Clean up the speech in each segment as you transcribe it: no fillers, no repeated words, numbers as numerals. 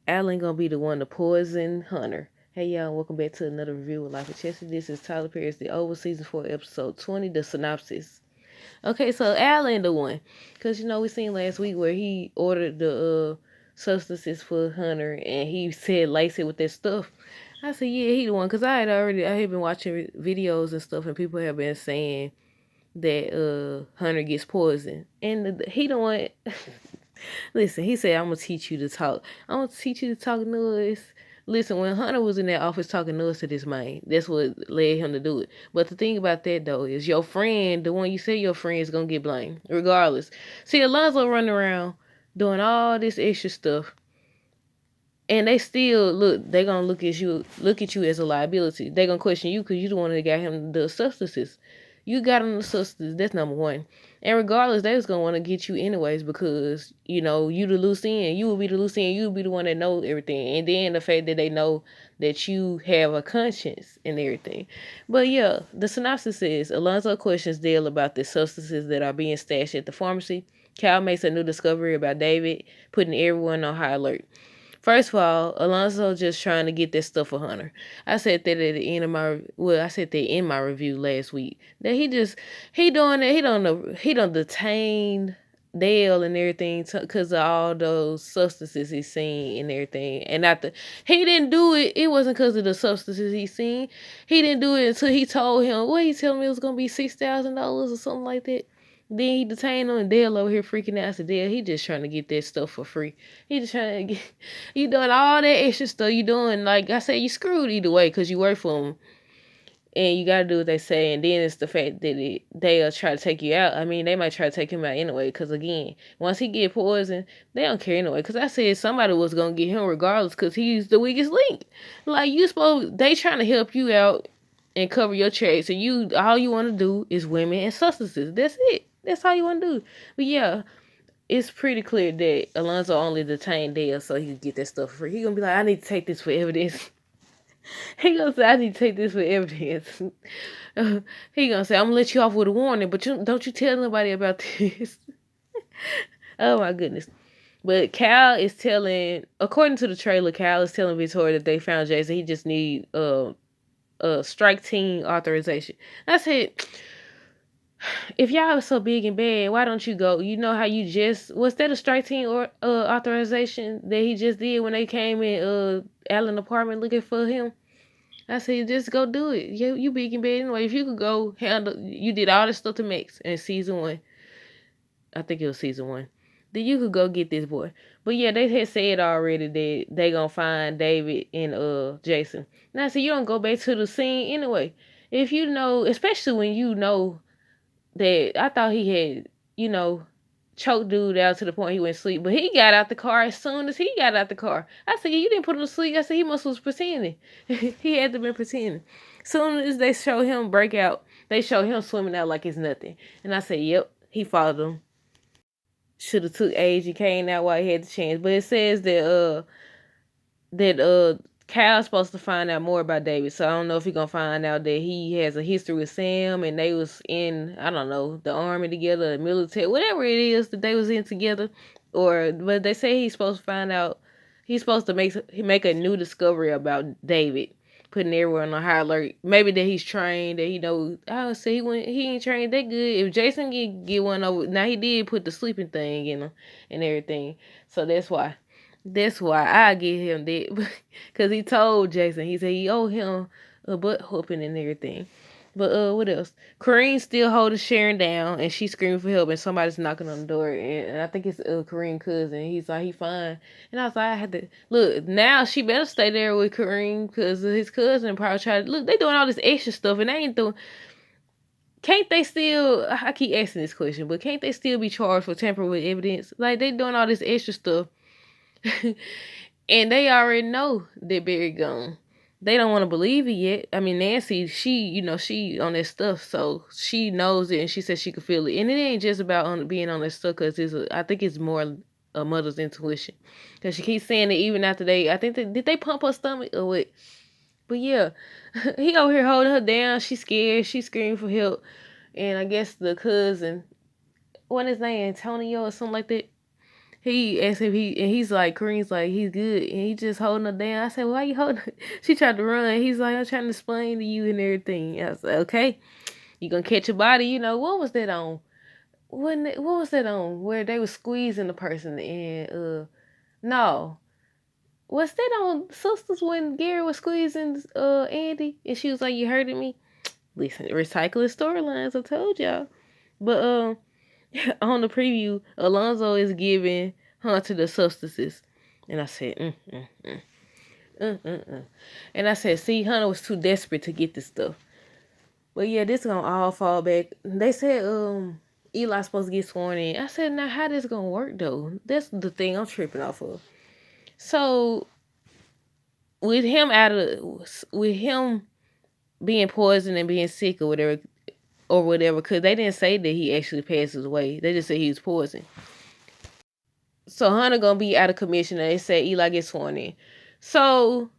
Alan gonna be the one to poison Hunter. Hey y'all, welcome back to another review of Life of Chelsea. This is Tyler Perry's The Over Season 4, Episode 20, the synopsis. Okay, so Alan the one. Because, we seen last week where he ordered the substances for Hunter and he said lace it with that stuff. I said, yeah, he the one. Because I had been watching videos and stuff and people have been saying that Hunter gets poisoned. And he the one... Listen, he said, I'm going to teach you to talk. I'm going to teach you to talk noise. Listen, when Hunter was in that office talking noise to this man, that's what led him to do it. But the thing about that, though, is your friend, the one you say your friend, is going to get blamed, regardless. See, Alonzo running around doing all this extra stuff, and they still, they going to look at you as a liability. They going to question you because you the one that got him the substances. You got him the substances, that's number one. And regardless, they was gonna want to get you anyways because, you the loose end. You will be the loose end. You will be the one that knows everything. And then the fact that they know that you have a conscience and everything. But yeah, the synopsis says, Alonzo questions Dale about the substances that are being stashed at the pharmacy. Cal makes a new discovery about David, putting everyone on high alert. First of all, Alonzo just trying to get that stuff for Hunter. I said that at the end of I said that in my review last week. That he doing that, he don't detain Dale and everything because of all those substances he's seen and everything. And he didn't do it, it wasn't because of the substances he's seen. He didn't do it until he told him, what he told me it was going to be $6,000 or something like that. Then he detained him and Dale over here freaking out. I said, Dale, he just trying to get that stuff for free. He just trying to get, you doing all that extra stuff. You doing, like I said, you screwed either way because you work for them. And you got to do what they say. And then it's the fact that they'll try to take you out. I mean, they might try to take him out anyway. Because again, once he get poisoned, they don't care anyway. Because I said somebody was going to get him regardless because he's the weakest link. Like, they trying to help you out and cover your tracks. And all you want to do is women and substances. That's it. That's all you want to do. But yeah, it's pretty clear that Alonzo only detained Dale so he could get that stuff free. He gonna be like, I need to take this for evidence. He gonna say, I need to take this for evidence. He gonna say, I'm gonna let you off with a warning, but don't you tell nobody about this. Oh my goodness. But Cal is according to the trailer, Cal is telling Victoria that they found Jason. He just need strike team authorization. I said, if y'all are so big and bad, why don't you go? You know how was that a strike team or authorization that he just did when they came in Allen's apartment looking for him? I said, just go do it. You big and bad anyway. If you could go handle, you did all this stuff to Max in season 1. I think it was season 1. Then you could go get this boy. But yeah, they had said already that they gonna find David and Jason. Now I said, you don't go back to the scene anyway. If you know, especially when you know that I thought he had, choked dude out to the point he went to sleep. But he got out the car as soon as he got out the car. I said, you didn't put him to sleep. I said, he must was pretending. He had to been pretending. Soon as they show him break out, they show him swimming out like it's nothing. And I said, yep, he followed them. Should have took age and came out while he had the chance. But it says that Cal's supposed to find out more about David, so I don't know if he's gonna find out that he has a history with Sam and they was in, I don't know, the army together, the military, whatever it is that they was in together. But they say he's supposed to find out, he's supposed to make a new discovery about David, putting everyone on high alert. Maybe that he's trained, that he knows. I would say he ain't trained that good. If Jason get one over, now he did put the sleeping thing in him and everything, so that's why. That's why I get him that. Because he told Jason, he said he owed him a butt whooping and everything. But what else? Kareem still holding Sharon down and she's screaming for help and somebody's knocking on the door. And I think it's Kareem's cousin. He's like, he fine. And I was like, I had to look, now she better stay there with Kareem because his cousin probably tried to look, they doing all this extra stuff and they ain't doing. Can't they still, I keep asking this question, but can't they still be charged for tampering with evidence? Like, they doing all this extra stuff. And they already know that Barry gone. They don't want to believe it yet. I mean, Nancy, she on that stuff, so she knows it, and she says she could feel it. And it ain't just about being on that stuff, because I think it's more a mother's intuition. Because she keeps saying it even after did they pump her stomach or what? But yeah, he over here holding her down. She's scared. She's screaming for help. And I guess the cousin, what is his name, Antonio or something like that? he asked if he's like, Kareem's like, he's good, and he just holding her down. I said, why you holding her? She tried to run. He's like, I'm trying to explain to you and everything. I was like, okay, you gonna catch your body. You know, what was that on? What was that on? Where they was squeezing the person and no. Was that on Sisters when Gary was squeezing Andy and she was like, you hurting me? Listen, recycling storylines, I told y'all. But on the preview, Alonzo is giving Hunter the substances. And I said, And I said, see, Hunter was too desperate to get this stuff. But yeah, this gonna all fall back. They said Eli's supposed to get sworn in. I said, now how this gonna work though? That's the thing I'm tripping off of. So with him being poisoned and being sick or whatever, because they didn't say that he actually passed away. They just said he was poisoned. So Hunter gonna be out of commission, and they said Eli gets sworn in. So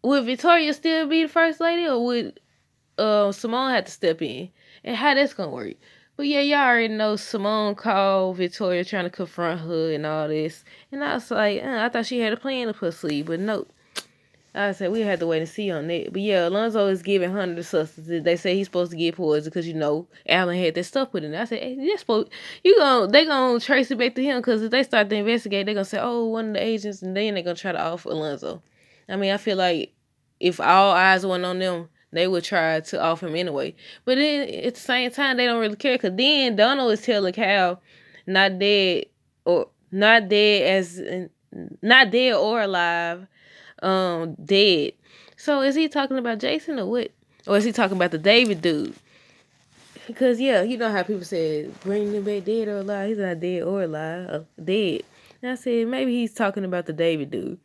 would Victoria still be the first lady, or would Simone have to step in? And how that's gonna work? But yeah, y'all already know Simone called Victoria trying to confront her and all this. And I was like, I thought she had a plan up her sleeve, but nope. I said we had to wait and see on that. But yeah, Alonzo is giving Hunter the substances. They say he's supposed to get poison because Alan had that stuff put in there. I said, hey, they gonna trace it back to him because if they start to investigate, they're gonna say, oh, one of the agents, and then they're gonna try to off Alonzo. I mean, I feel like if all eyes went on them, they would try to off him anyway. But then at the same time, they don't really care because then Donald is telling Cal, not dead or not dead or alive. Dead. So is he talking about Jason or what? Or is he talking about the David dude? Because yeah, you know how people say bring him back dead or alive. He's not dead or alive. Dead. And I said maybe he's talking about the David dude.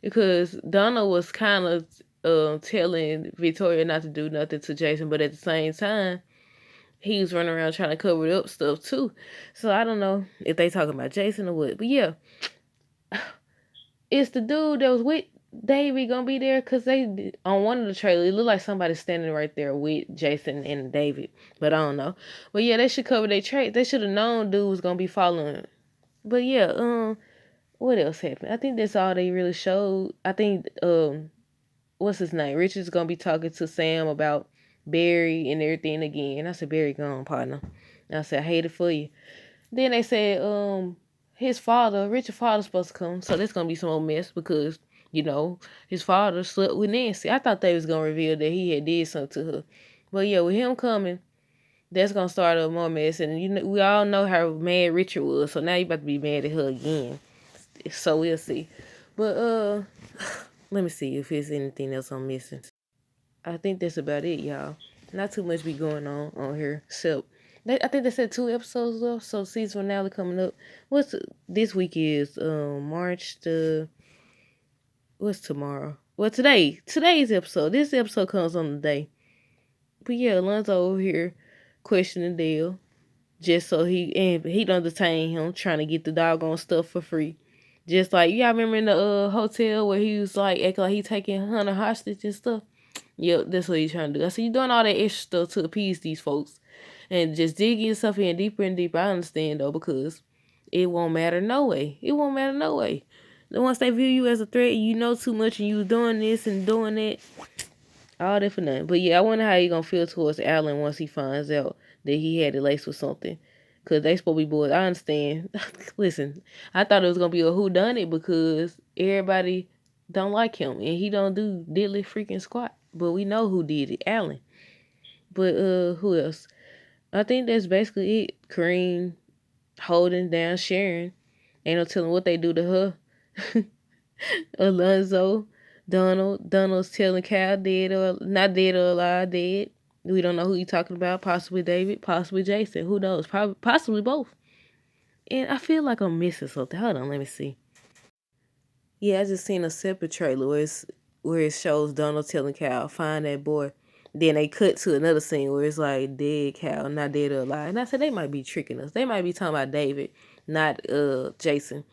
Because Donna was kind of telling Victoria not to do nothing to Jason, but at the same time, he was running around trying to cover up stuff too. So I don't know if they talking about Jason or what. But yeah, it's the dude that was with David gonna be there? Because they on one of the trailers, it looked like somebody standing right there with Jason and David, but I don't know. But yeah, they should cover their track. They should have known dude was gonna be following. But yeah, what else happened? I think that's all they really showed. I think what's his name? Richard's gonna be talking to Sam about Barry and everything again. I said, Barry gone, partner. And I said, I hate it for you. Then they said his father, Richard's father's supposed to come, so there's gonna be some old mess because his father slept with Nancy. I thought they was gonna reveal that he had did something to her, but yeah, with him coming, that's gonna start a more mess. And we all know how mad Richard was, so now you about to be mad at her again. So we'll see. But let me see if there's anything else I'm missing. I think that's about it, y'all. Not too much be going on here, except I think they said 2 episodes left, so season finale coming up. This week is March the what's tomorrow? Well, today's episode. This episode comes on the day. But yeah, Alonzo over here questioning Dale just so he don't detain him trying to get the doggone stuff for free. Just like y'all remember in the hotel where he was like acting like he taking Hunter hostage and stuff. Yep, that's what he's trying to do. I said, you doing all that extra stuff to appease these folks. And just digging yourself in deeper and deeper. I understand, though, because it won't matter no way. It won't matter no way. Once they view you as a threat, you know too much, and you doing this and doing that, all that for nothing. But yeah, I wonder how he gonna feel towards Alan once he finds out that he had it laced with something. Because they supposed to be boys. I understand. Listen, I thought it was gonna be a whodunit because everybody don't like him, and he don't do diddly freaking squat. But we know who did it, Alan. But who else? I think that's basically it. Kareem holding down Sharon. Ain't no telling what they do to her. Alonzo, Donald's telling Cal dead or not dead or alive, dead. We don't know who he talking about. Possibly David, possibly Jason. Who knows? Possibly both. And I feel like I'm missing something. Hold on, let me see. Yeah, I just seen a separate trailer where it shows Donald telling Cal, find that boy. Then they cut to another scene where it's like dead Cal, not dead or alive. And I said they might be tricking us. They might be talking about David, not Jason.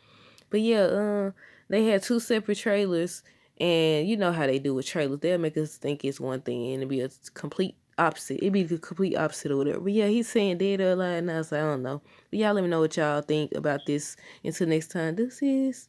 But yeah, they had 2 separate trailers, and you know how they do with trailers. They'll make us think it's one thing and it'll be a complete opposite. It'd be the complete opposite or whatever. But yeah, he's saying dead or alive, and I was like, I don't know. But y'all let me know what y'all think about this. Until next time, this is